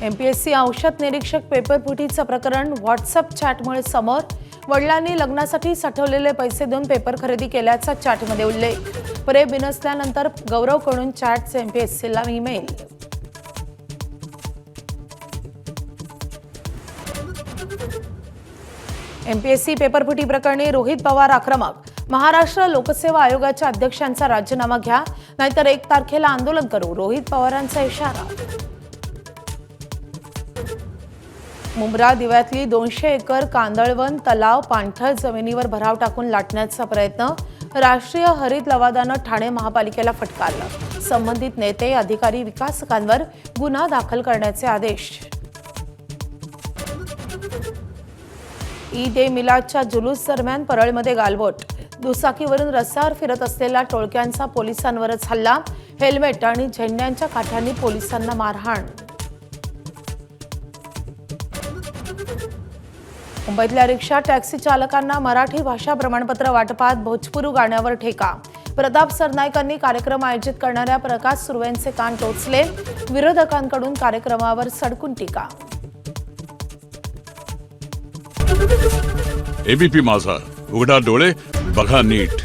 MPSC औषध निरीक्षक paper फुटीचं प्रकरण व्हॉट्सअप चॅटमुळे समोर। वडिलांनी लग्नासाठी साठवलेले पैसे देऊन पेपर खरेदी केल्याचा चॅटमध्ये उल्लेख। प्रेम बिनसल्यानंतर गौरवकडून चॅट्स एमपीएससीला ईमेल। एमपीएससी पेपरफुटी प्रकरणी रोहित पवार आक्रमक। महाराष्ट्र लोकसेवा आयोगाच्या अध्यक्षांचा राजीनामा घ्या, नाहीतर 1 तारखेला आंदोलन करू, रोहित पवारांचा इशारा। मुंब्रा दिव्यातली 200 एकर कांदळवन तलाव पाणथळ जमिनीवर भराव टाकून लाटण्याचा प्रयत्न। राष्ट्रीय हरित लवादानं ठाणे महापालिकेला फटकारलं। संबंधित नेते अधिकारी विकासकांवर गुन्हा दाखल करण्याचे आदेश। ईद ए मिलादच्या जुलूस दरम्यान परळमध्ये गालबोट। दुचाकीवरून रस्त्यावर फिरत असलेल्या टोळक्यांचा पोलिसांवरच हल्ला। हेल्मेट आणि झेंड्यांच्या काठ्यांनी पोलिसांना मारहाण। मुंबईतल्या रिक्षा टॅक्सी चालकांना मराठी भाषा प्रमाणपत्र वाटपात भोजपुरी गाण्यावर ठेका। प्रताप सरनाईकांनी कार्यक्रम आयोजित करणाऱ्या प्रकाश सुर्वेंचे कान टोचले। विरोधकांकडून कार्यक्रमावर सडकून टीका। एबीपी माझा, उघडा डोळे बघा नीट।